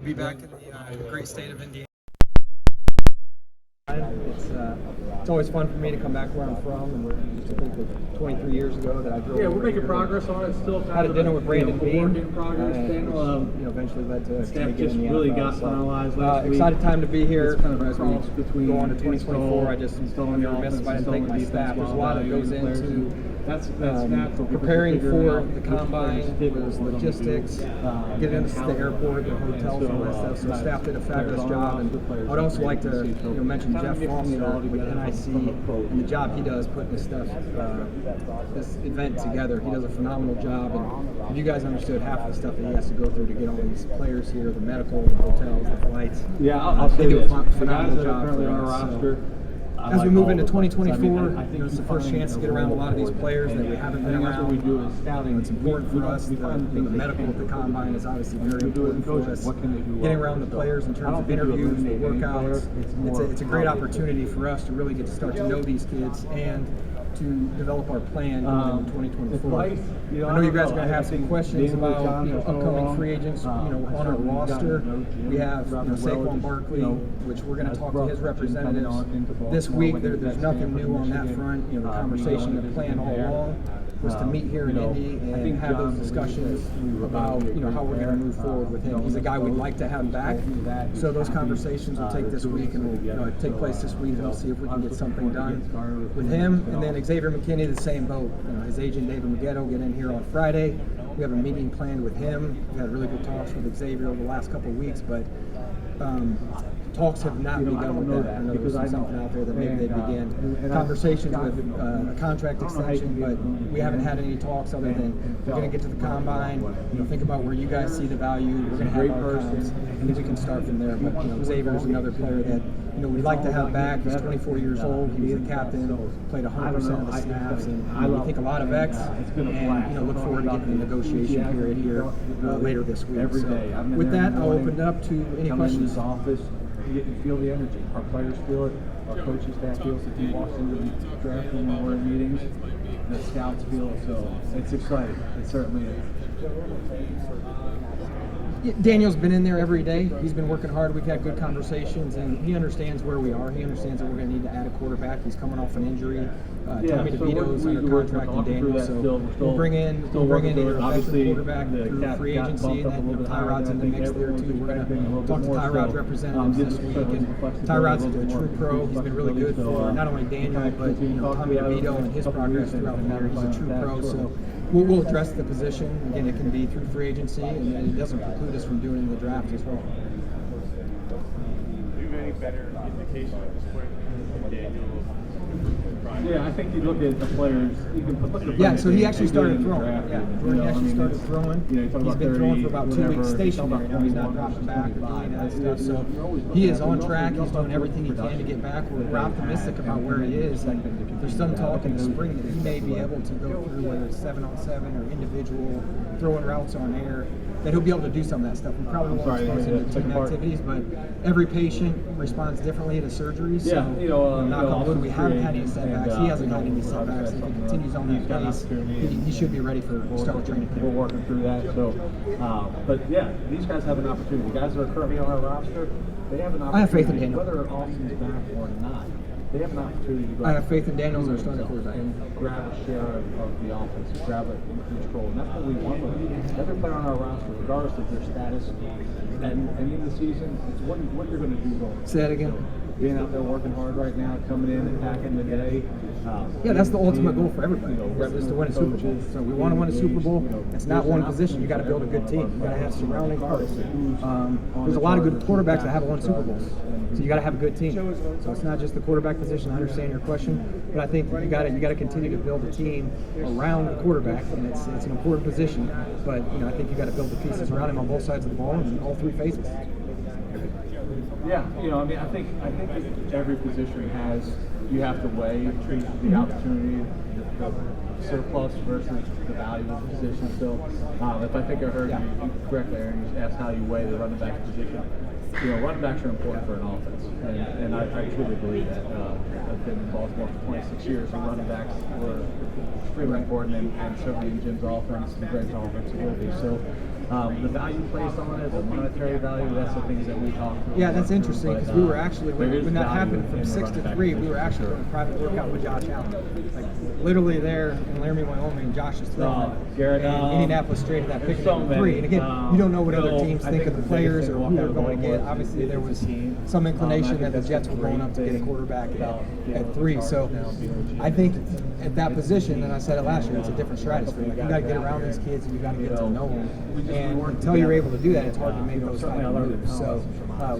be back in the great state of Indiana. It's always fun for me to come back where I'm from, and I think that 23 years ago that I drove. Yeah, we're making progress on it. Still had a dinner with Brandon Bean. In progress. Eventually led to Staff just really got finalized last week. Excited time to be here. It's kind of a as we cross between go on to 2024. I just installing the remiss if I didn't thank my staff. There's a lot that goes into that's natural. Preparing for the combine, there's logistics, getting us to the airport, the hotels, and all that stuff. So staff did a fabulous job, and I'd also like to mention Jeff Foster with NIC and the job he does putting this stuff, this event together. He does a phenomenal job, and if you guys understood half of the stuff that he has to go through to get all these players here, the medical, the hotels, the flights. Yeah, I'll say do this. a phenomenal job On for our us. roster. As we move into 2024, it's the first chance to get around a lot of these players that we haven't been around. What we do is scouting. It's important for us. The medical at the combine is obviously very important for us. Getting around the players in terms of interviews, the workouts, it's a great opportunity for us to really get to start to know these kids and to develop our plan in 2024. I know you guys are going to have some questions about upcoming free agents on our roster. We have Saquon Barkley, which we're going to talk to his representatives this week. There's nothing new on that front. The conversation, the plan all along was to meet here in Indy and have those discussions about how we're going to move forward with him. He's a guy we'd like to have back, so those conversations will take this week and will take place this week, and we'll see if we can get something done with him. And then Xavier McKinney, the same boat. His agent David Maggetto get in here on Friday. We have a meeting planned with him. We've had really good talks with Xavier over the last couple of weeks, but talks have not begun with that. I know there's something out there that maybe they begin conversations with a contract extension, but we haven't had any talks other than we're going to get to the combine. Think about where you guys see the value. We're going to have our terms, and we can start from there. But Xavier is another player that we'd like to have back. He's 24 years old. He was the captain, played 100% of the snaps, and we think a lot of X. And look forward to getting the negotiation period here later this week. So with that, I'll open it up to any questions. You feel the energy. Our players feel it. Our coaching staff feels it. He walks into the draft room when we're in meetings. The scouts feel it. So it's exciting. It certainly is. Daniel's been in there every day. He's been working hard. We've had good conversations, and he understands where we are. He understands that we're going to need to add a quarterback. He's coming off an injury. Tommy DeVito's under contract in Daniel, so we'll bring in either a veteran quarterback through free agency, and then Tyrod's in the mix there too. We're going to talk to Tyrod's representatives this week, and Tyrod's a true pro. He's been really good for not only Daniel, but Tommy DeVito and his progress throughout the year. He's a true pro, so we'll address the position. Again, it can be through free agency, and it doesn't preclude us from doing it in the draft as well. Do you have any better indication at this point of Daniel? Yeah, I think you look at the players. You can look at the players. So he actually started throwing. He actually started throwing. He's been throwing for about 2 weeks stationary. Now he's not dropping back or doing that stuff. So he is on track. He's doing everything he can to get back. We're optimistic about where he is. And there's some talk in the spring that he may be able to go through whether it's 7-on-7 or individual throwing routes on air. That he'll be able to do some of that stuff. We probably won't expose him to team activities, but every patient responds differently to surgery. So, knock on wood, we haven't had any setbacks. He hasn't had any setbacks. If he continues on that pace, he should be ready for start training camp. We're working through that. So, but yeah, these guys have an opportunity. The guys that are currently on our roster, they have an opportunity. I have faith in Daniel. Whether Austin's back or not, they have an opportunity to go. I have faith in Daniel as our starting quarterback. And grab a share of the offense, grab it in control. And that's what we want with every player on our roster, regardless of their status. And in the season, it's what you're going to do going. Say that again. Being out there working hard right now, coming in and packing the day. Yeah, that's the ultimate goal for everybody. Is to win a Super Bowl. So we want to win a Super Bowl. It's not one position. You got to build a good team. You got to have surrounding parts. There's a lot of good quarterbacks that have won Super Bowls. So you got to have a good team. So it's not just the quarterback position. I understand your question, but I think you got to continue to build a team around the quarterback, and it's an important position. But I think you got to build the pieces around him on both sides of the ball and all three phases. Yeah, I think that every position you have to weigh the opportunity, the surplus versus the value of the position. So, if I think I heard you correctly, Aaron, you asked how you weigh the running back position. Running backs are important for an offense, and I truly believe that. I've been in Baltimore for 26 years, and running backs were extremely important, and certainly in Jim's offense, and Greg's offense will be. So, The value placed on it, the monetary value, that's the things that we talked about. Yeah, that's interesting because we were actually, when that happened from in 6 to 3, we were actually doing a private workout with Josh Allen. Like literally there in Laramie, Wyoming, and Josh is throwing Garrett, and Indianapolis straight at that pick so at 3. And again, many. you don't know what other So, teams I think think of the the biggest players or thing who they're we'll going to have get. to Obviously, there was team. some inclination I that the think Jets that's were the going up to great get a thing quarterback about being at able 3. to So charge now, I think at that position, and I said it last year, it's a different stratosphere. Like, you got to get around these kids and you got to get to know them. And until you're able to do that, it's hard to make those type of moves. So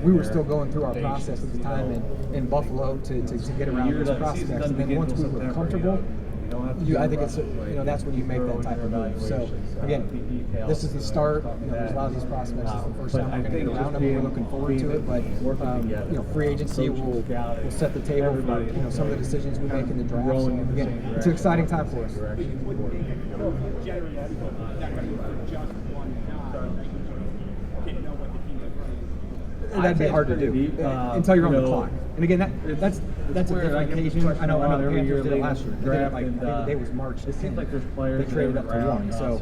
we were still going through our process at the time in Buffalo to get around those prospects. And then once we were comfortable, I think it's that's when you make that type of move. So again, this is the start. There's a lot of these prospects. It's the first time we're going to get around them. We're looking forward to it. But free agency will set the table for some of the decisions we make in the draft. So again, it's an exciting time for us. That'd be hard to do until you're on the clock. And again, that's a different occasion. I know the Panthers did it last year. They did it like the day was March. It seems like there's players they traded up to 1. So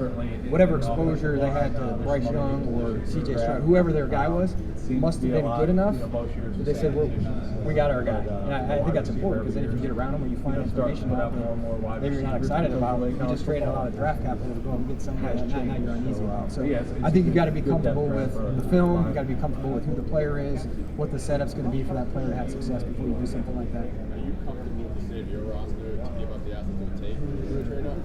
whatever exposure they had to Bryce Young or CJ Stroud, whoever their guy was, must have been good enough. They said, we got our guy. And I think that's important because then if you get around them, when you find information about them, maybe you're not excited about it. You just traded a lot of draft capital to go and get somebody that now you're uneasy about. So I think you've got to be comfortable with the film. You've got to be comfortable with who the player is, what the setup's going to be for that player to have success before you do something like that. Are you comfortable with the state of your roster to give up the assets it would take for a trade-off?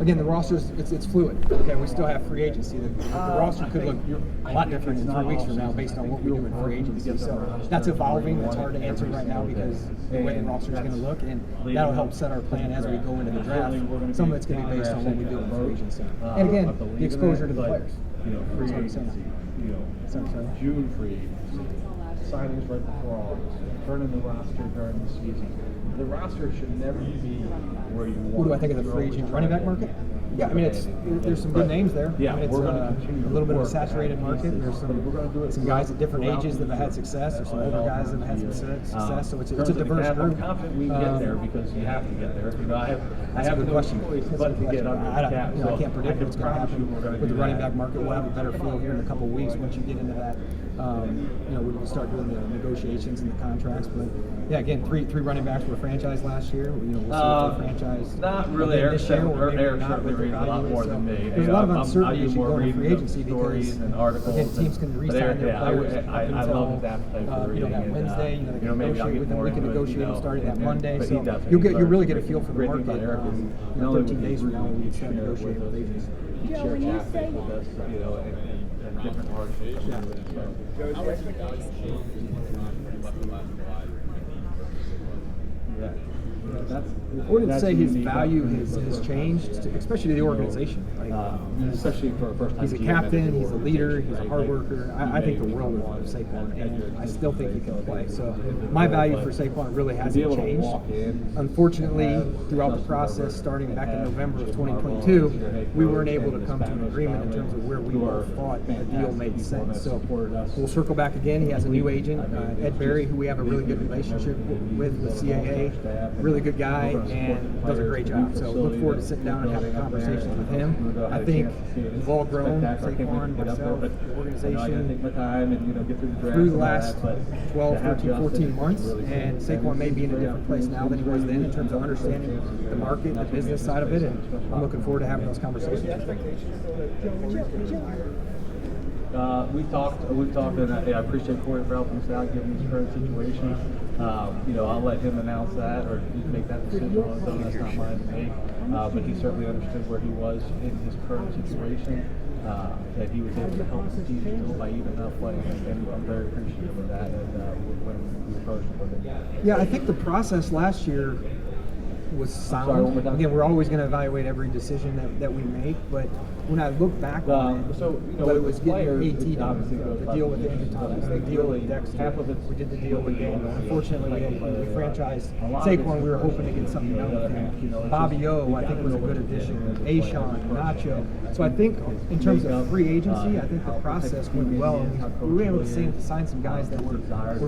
Again, the roster it's fluid. Okay, we still have free agency. The roster could look a lot different in 3 weeks from now based on what we do in free agency. So that's evolving. It's hard to answer right now because the way the roster is going to look, and that'll help set our plan as we go into the draft. Some of it's going to be based on what we do in free agency. And again, the exposure to the players. Free agency, June free agency, signings right before August, turning the roster during the season. The roster should never be where you want. What do I think of the free agent running back market? Yeah, I mean there's some good names there. Yeah, I mean, it's we're going to continue a little bit of a saturated market. There's some guys at different ages that have had success. There's some older guys that have had some success. So it's a diverse group. I'm confident we can get there because you have to get there. I have a good no question. choice but to get under the cap. I can't predict what's going to happen with the running back market. We'll have a better feel here in a couple of weeks once you get into that. We can start doing the negotiations and the contracts. But yeah, again, three running backs were franchised last year. We'll see if they franchise. Not really. This year, or maybe Eric not, certainly but the reads a lot value more is, than me. There's a lot of uncertainty as you go into free reading agency stories because and articles. again, teams can re-sign their players I love his appetite for reading. that Wednesday. They can maybe I'll negotiate get with them. more We can into it, negotiate them starting that Monday. but So he you'll really get a feel for the great market. thing about Eric is 13 days from now when we start negotiating with agents. Share traffic with us, and different articles. How much the value change you left the last July? Yeah. I wouldn't say his value has changed, especially to the organization. Especially for a first time. He's a captain, he's a leader, he's a hard worker. I think the world of Saquon, and I still think he can play. So my value for Saquon really hasn't changed. Unfortunately, throughout the process, starting back in November of 2022, we weren't able to come to an agreement in terms of where we thought the deal made sense. So we'll circle back again. He has a new agent, Ed Berry, who we have a really good relationship with CAA. Really good guy and does a great job. So look forward to sitting down and having conversations with him. I think we've all grown, Saquon, myself, the organization, through the last 12, 13, 14 months. And Saquon may be in a different place now than he was then in terms of understanding the market, the business side of it. And I'm looking forward to having those conversations. We've talked, and I appreciate Corey for helping us out, given his current situation. I'll let him announce that or make that decision on his own. That's not mine to make. But he certainly understood where he was in his current situation, that he was able to help the team still by even not playing, and I'm very appreciative of that. And when we approached him with it. Yeah, I think the process last year was sound. Again, we're always going to evaluate every decision that we make, but when I look back on it, whether it was getting AT done, the deal with Andrew Thomas, the deal with Dexter, we did the deal with Daniel. Unfortunately, we franchised Saquon. We were hoping to get something done with him. Bobby O, I think, was a good addition. Schon, Nacho. So I think in terms of free agency, I think the process went well. We were able to sign some guys that were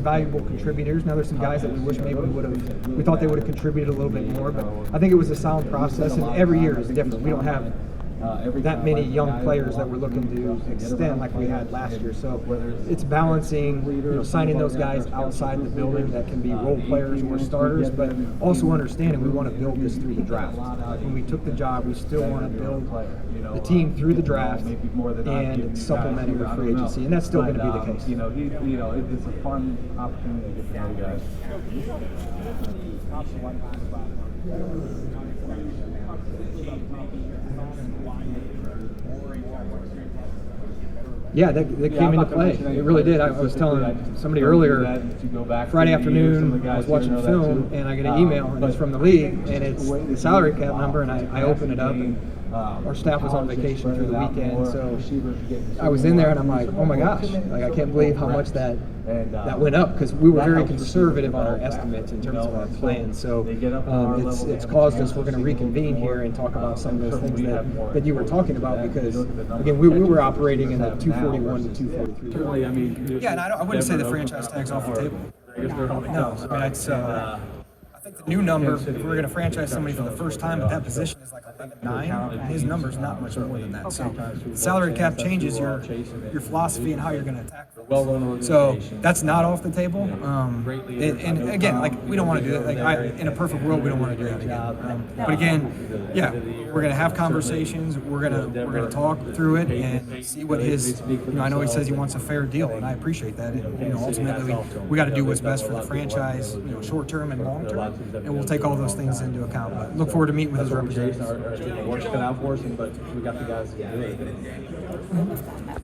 valuable contributors. Now there's some guys that we wish maybe we thought they would have contributed a little bit more, but I think it was a sound process, and every year is different. We don't have that many young players that we're looking to extend like we had last year. So it's balancing, signing those guys outside the building that can be role players or starters, but also understanding we want to build this through the draft. When we took the job, we still want to build the team through the draft and supplement it with free agency, and that's still going to be the case. It's a fun opportunity to get to know guys. Yeah, that came into play. It really did. I was telling somebody earlier, Friday afternoon, I was watching film, and I get an email, and it's from the league, and it's the salary cap number, and I open it up, and our staff was on vacation through the weekend, so I was in there, and I'm like, oh my gosh, like I can't believe how much that went up, because we were very conservative on our estimates in terms of our plans. So it's caused us. We're going to reconvene here and talk about some of those things that you were talking about, because again, we were operating in that 241 to 243. Yeah, and I wouldn't say the franchise tag's off the table. No, I mean it's. I think the new number, if we're going to franchise somebody for the first time at that position, is like 11.9. His number's not much more than that. So the salary cap changes your philosophy and how you're going to attack those. So that's not off the table. And again, like we don't want to do that. Like in a perfect world, we don't want to do that again. But again, yeah, we're going to have conversations. We're going to talk through it and see what his. I know he says he wants a fair deal, and I appreciate that. And ultimately, we got to do what's best for the franchise, short term and long term. And we'll take all those things into account. But look forward to meeting with his representatives. Our work's cut out for us, but we got the guys to do it.